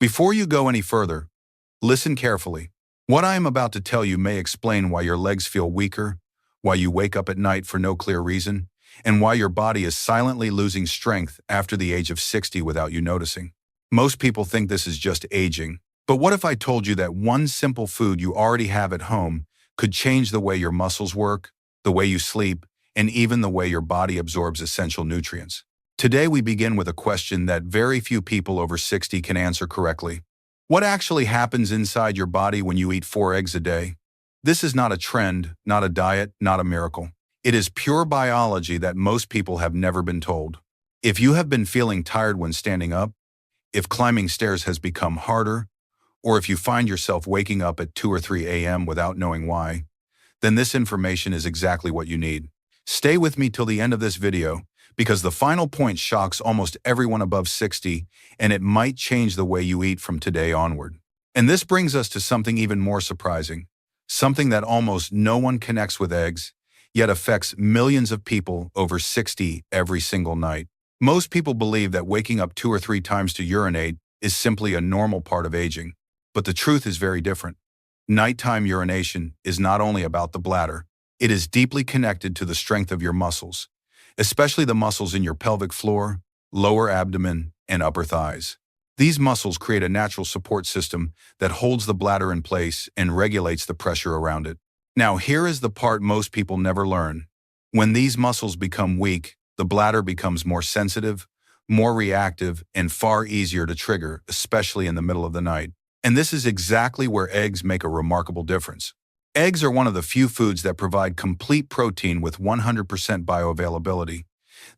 Before you go any further, listen carefully. What I am about to tell you may explain why your legs feel weaker, why you wake up at night for no clear reason, and why your body is silently losing strength after the age of 60 without you noticing. Most people think this is just aging, but what if I told you that one simple food you already have at home could change the way your muscles work, the way you sleep, and even the way your body absorbs essential nutrients? Today we begin with a question that very few people over 60 can answer correctly. What actually happens inside your body when you eat 4 eggs a day? This is not a trend, not a diet, not a miracle. It is pure biology that most people have never been told. If you have been feeling tired when standing up, if climbing stairs has become harder, or if you find yourself waking up at 2 or 3 a.m. without knowing why, then this information is exactly what you need. Stay with me till the end of this video, because the final point shocks almost everyone above 60, and it might change the way you eat from today onward. And this brings us to something even more surprising, something that almost no one connects with eggs, yet affects millions of people over 60 every single night. Most people believe that waking up 2 or 3 times to urinate is simply a normal part of aging, but the truth is very different. Nighttime urination is not only about the bladder, it is deeply connected to the strength of your muscles, especially the muscles in your pelvic floor, lower abdomen, and upper thighs. These muscles create a natural support system that holds the bladder in place and regulates the pressure around it. Now, here is the part most people never learn. When these muscles become weak, the bladder becomes more sensitive, more reactive, and far easier to trigger, especially in the middle of the night. And this is exactly where eggs make a remarkable difference. Eggs are one of the few foods that provide complete protein with 100% bioavailability.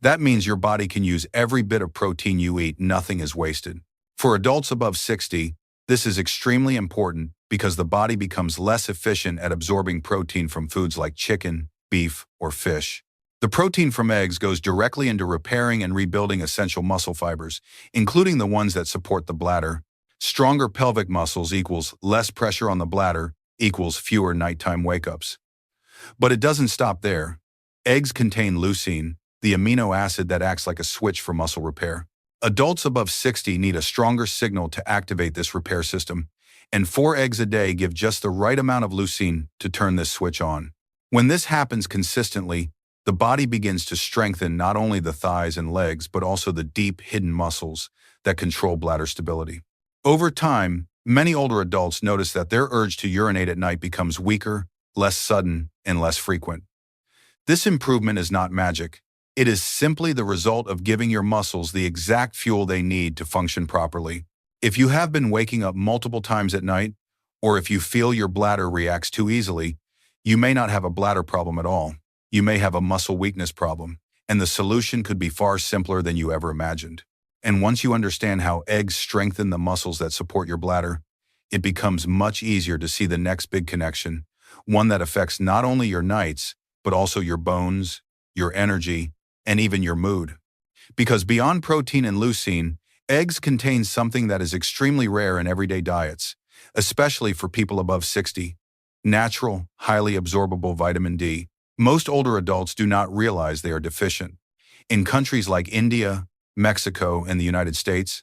That means your body can use every bit of protein you eat, nothing is wasted. For adults above 60, this is extremely important because the body becomes less efficient at absorbing protein from foods like chicken, beef, or fish. The protein from eggs goes directly into repairing and rebuilding essential muscle fibers, including the ones that support the bladder. Stronger pelvic muscles equals less pressure on the bladder equals fewer nighttime wake-ups. But it doesn't stop there. Eggs contain leucine, the amino acid that acts like a switch for muscle repair. Adults above 60 need a stronger signal to activate this repair system, and 4 eggs a day give just the right amount of leucine to turn this switch on. When this happens consistently, the body begins to strengthen not only the thighs and legs, but also the deep, hidden muscles that control bladder stability. Over time, many older adults notice that their urge to urinate at night becomes weaker, less sudden, and less frequent. This improvement is not magic. It is simply the result of giving your muscles the exact fuel they need to function properly. If you have been waking up multiple times at night, or if you feel your bladder reacts too easily, you may not have a bladder problem at all. You may have a muscle weakness problem, and the solution could be far simpler than you ever imagined. And once you understand how eggs strengthen the muscles that support your bladder, it becomes much easier to see the next big connection, one that affects not only your nights, but also your bones, your energy, and even your mood. Because beyond protein and leucine, eggs contain something that is extremely rare in everyday diets, especially for people above 60, natural, highly absorbable vitamin D. Most older adults do not realize they are deficient. In countries like India, Mexico, and the United States,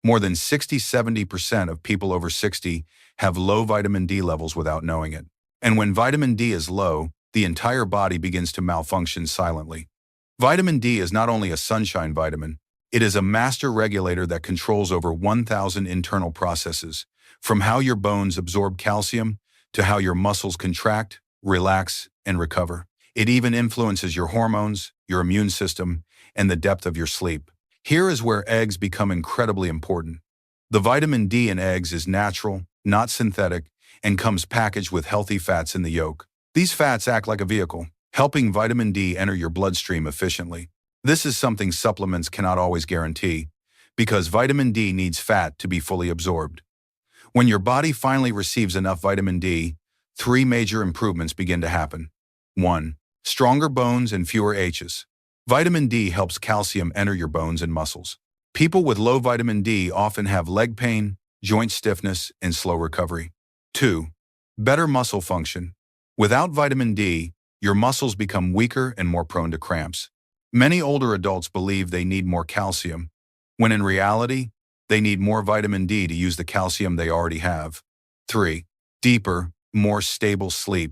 more than 60–70% of people over 60 have low vitamin D levels without knowing it. And when vitamin D is low, the entire body begins to malfunction silently. Vitamin D is not only a sunshine vitamin, it is a master regulator that controls over 1,000 internal processes, from how your bones absorb calcium to how your muscles contract, relax, and recover. It even influences your hormones, your immune system, and the depth of your sleep. Here is where eggs become incredibly important. The vitamin D in eggs is natural, not synthetic, and comes packaged with healthy fats in the yolk. These fats act like a vehicle, helping vitamin D enter your bloodstream efficiently. This is something supplements cannot always guarantee, because vitamin D needs fat to be fully absorbed. When your body finally receives enough vitamin D, 3 major improvements begin to happen. 1. Stronger bones and fewer aches. Vitamin D helps calcium enter your bones and muscles. People with low vitamin D often have leg pain, joint stiffness, and slow recovery. 2. Better muscle function. Without vitamin D, your muscles become weaker and more prone to cramps. Many older adults believe they need more calcium, when in reality, They need more vitamin D to use the calcium they already have. 3. Deeper, more stable sleep.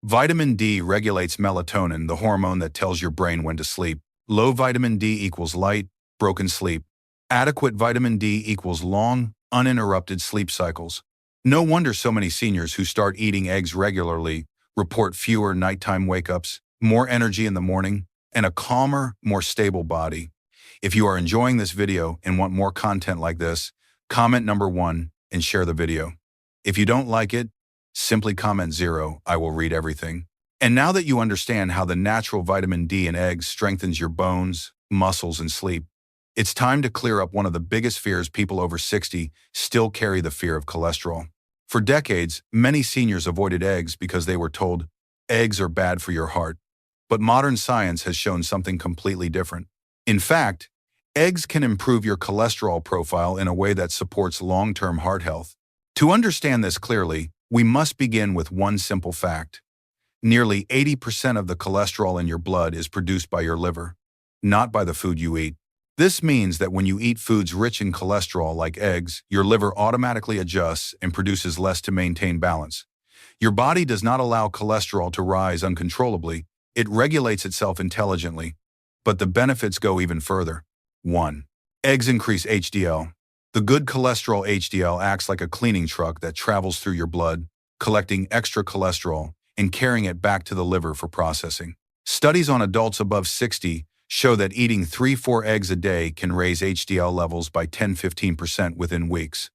Vitamin D regulates melatonin, the hormone that tells your brain when to sleep. Low vitamin D equals light, broken sleep. Adequate vitamin D equals long, uninterrupted sleep cycles. No wonder so many seniors who start eating eggs regularly report fewer nighttime wake-ups, more energy in the morning, and a calmer, more stable body. If you are enjoying this video and want more content like this, comment number 1 and share the video. If you don't like it, simply comment 0, I will read everything. And now that you understand how the natural vitamin D in eggs strengthens your bones, muscles, and sleep, it's time to clear up one of the biggest fears people over 60 still carry: the fear of cholesterol. For decades, many seniors avoided eggs because they were told eggs are bad for your heart. But modern science has shown something completely different. In fact, eggs can improve your cholesterol profile in a way that supports long-term heart health. To understand this clearly, we must begin with one simple fact. Nearly 80% of the cholesterol in your blood is produced by your liver, not by the food you eat. This means that when you eat foods rich in cholesterol like eggs, your liver automatically adjusts and produces less to maintain balance. Your body does not allow cholesterol to rise uncontrollably, it regulates itself intelligently. But the benefits go even further. 1. Eggs increase HDL. The good cholesterol HDL acts like a cleaning truck that travels through your blood, collecting extra cholesterol and carrying it back to the liver for processing. Studies on adults above 60 show that eating 3-4 eggs a day can raise HDL levels by 10-15% within weeks.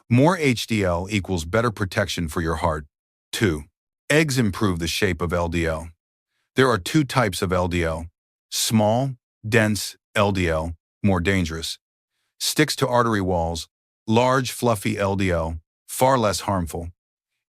More HDL equals better protection for your heart. 2. Eggs improve the shape of LDL. There are 2 types of LDL. Small, dense LDL, more dangerous, sticks to artery walls. Large, fluffy LDL, far less harmful.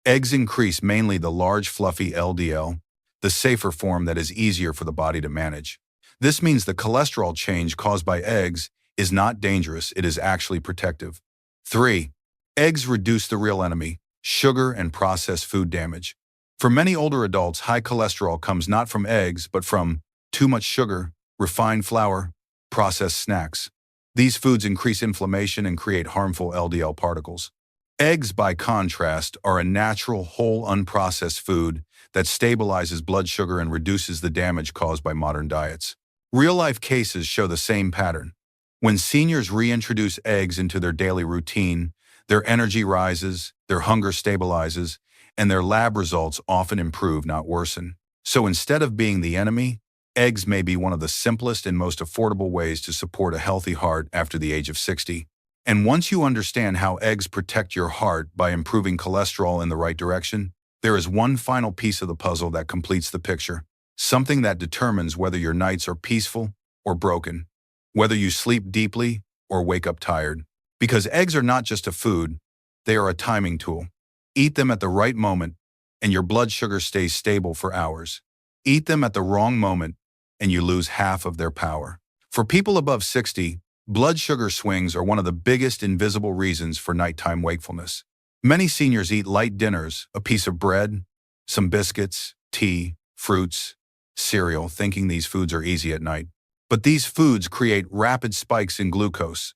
Eggs increase mainly the large, fluffy LDL, the safer form that is easier for the body to manage. This means the cholesterol change caused by eggs is not dangerous, it is actually protective. 3. Eggs reduce the real enemy, sugar and processed food damage. For many older adults, high cholesterol comes not from eggs, but from too much sugar, refined flour, processed snacks. These foods increase inflammation and create harmful LDL particles. Eggs, by contrast, are a natural, whole, unprocessed food that stabilizes blood sugar and reduces the damage caused by modern diets. Real-life cases show the same pattern. When seniors reintroduce eggs into their daily routine, their energy rises, their hunger stabilizes, and their lab results often improve, not worsen. So instead of being the enemy, eggs may be one of the simplest and most affordable ways to support a healthy heart after the age of 60. And once you understand how eggs protect your heart by improving cholesterol in the right direction, there is one final piece of the puzzle that completes the picture. Something that determines whether your nights are peaceful or broken, whether you sleep deeply or wake up tired. Because eggs are not just a food, they are a timing tool. Eat them at the right moment, and your blood sugar stays stable for hours. Eat them at the wrong moment, and you lose half of their power. For people above 60, blood sugar swings are one of the biggest invisible reasons for nighttime wakefulness. Many seniors eat light dinners, a piece of bread, some biscuits, tea, fruits, cereal, thinking these foods are easy at night. But these foods create rapid spikes in glucose,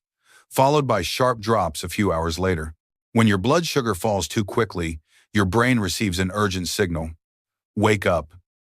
followed by sharp drops a few hours later. When your blood sugar falls too quickly, your brain receives an urgent signal. Wake up.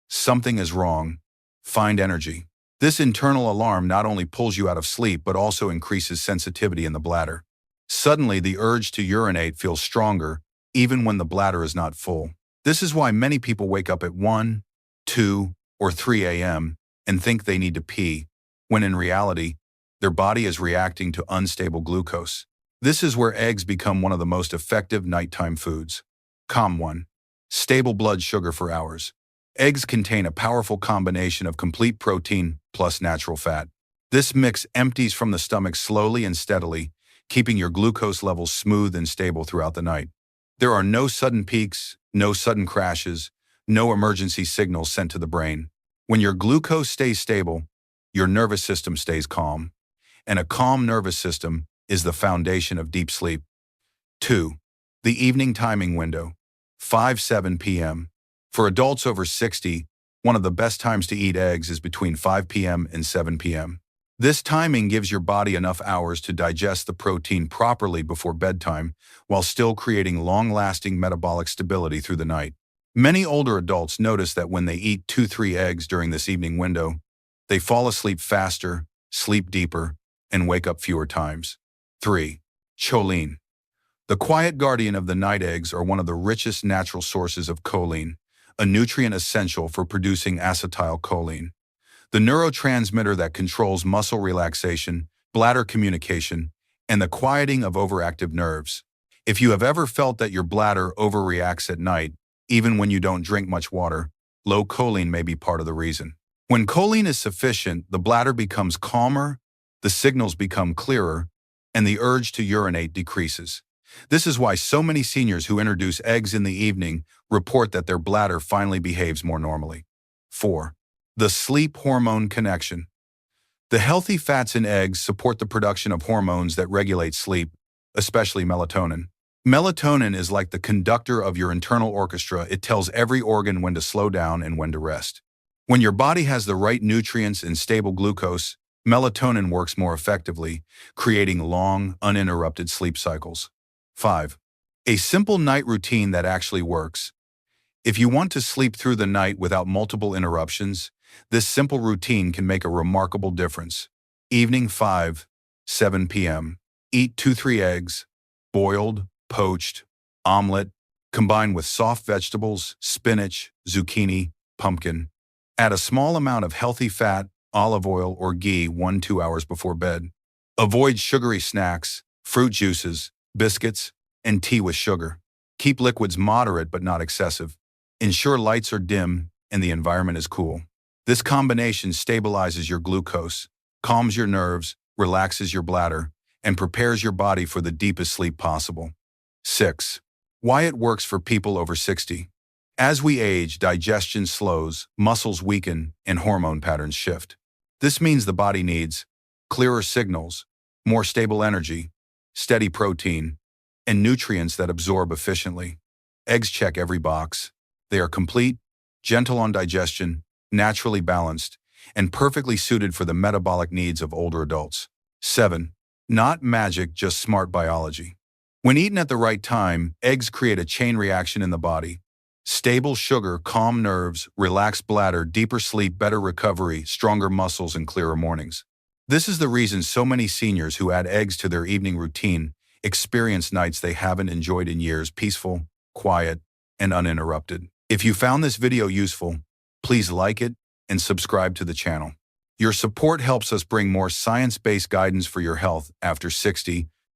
Something is wrong. Find energy. This internal alarm not only pulls you out of sleep but also increases sensitivity in the bladder. Suddenly, the urge to urinate feels stronger, even when the bladder is not full. This is why many people wake up at 1, 2, or 3 a.m. and think they need to pee, when in reality, their body is reacting to unstable glucose. This is where eggs become one of the most effective nighttime foods. COM 1. Stable blood sugar for hours. Eggs contain a powerful combination of complete protein plus natural fat. This mix empties from the stomach slowly and steadily, keeping your glucose levels smooth and stable throughout the night. There are no sudden peaks, no sudden crashes, no emergency signals sent to the brain. When your glucose stays stable, your nervous system stays calm. And a calm nervous system is the foundation of deep sleep. 2. The evening timing window, 5-7 p.m. For adults over 60, one of the best times to eat eggs is between 5 p.m. and 7 p.m. This timing gives your body enough hours to digest the protein properly before bedtime, while still creating long-lasting metabolic stability through the night. Many older adults notice that when they eat 2-3 eggs during this evening window, they fall asleep faster, sleep deeper, and wake up fewer times. 3. Choline. The quiet guardian of the night eggs are one of the richest natural sources of choline, a nutrient essential for producing acetylcholine, the neurotransmitter that controls muscle relaxation, bladder communication, and the quieting of overactive nerves. If you have ever felt that your bladder overreacts at night, even when you don't drink much water, low choline may be part of the reason. When choline is sufficient, the bladder becomes calmer, the signals become clearer, and the urge to urinate decreases. This is why so many seniors who introduce eggs in the evening report that their bladder finally behaves more normally. 4. The sleep hormone connection. The healthy fats in eggs support the production of hormones that regulate sleep, especially melatonin. Melatonin is like the conductor of your internal orchestra. It tells every organ when to slow down and when to rest. When your body has the right nutrients and stable glucose, melatonin works more effectively, creating long, uninterrupted sleep cycles. 5. A simple night routine that actually works. If you want to sleep through the night without multiple interruptions, this simple routine can make a remarkable difference. Evening 5-7 p.m. Eat 2-3 eggs, boiled, poached, omelet, combined with soft vegetables, spinach, zucchini, pumpkin. Add a small amount of healthy fat, olive oil, or ghee 1-2 hours before bed. Avoid sugary snacks, fruit juices, biscuits, and tea with sugar. Keep liquids moderate but not excessive. Ensure lights are dim and the environment is cool. This combination stabilizes your glucose, calms your nerves, relaxes your bladder, and prepares your body for the deepest sleep possible. 6. Why it works for people over 60. As we age, digestion slows, muscles weaken, and hormone patterns shift. This means the body needs clearer signals, more stable energy, steady protein, and nutrients that absorb efficiently. Eggs check every box. They are complete, gentle on digestion, naturally balanced, and perfectly suited for the metabolic needs of older adults. 7. Not magic, just smart biology. When eaten at the right time, eggs create a chain reaction in the body. Stable sugar, calm nerves, relaxed bladder, deeper sleep, better recovery, stronger muscles, and clearer mornings. This is the reason so many seniors who add eggs to their evening routine experience nights they haven't enjoyed in years, peaceful, quiet, and uninterrupted. If you found this video useful, please like it and subscribe to the channel. Your support helps us bring more science-based guidance for your health after 60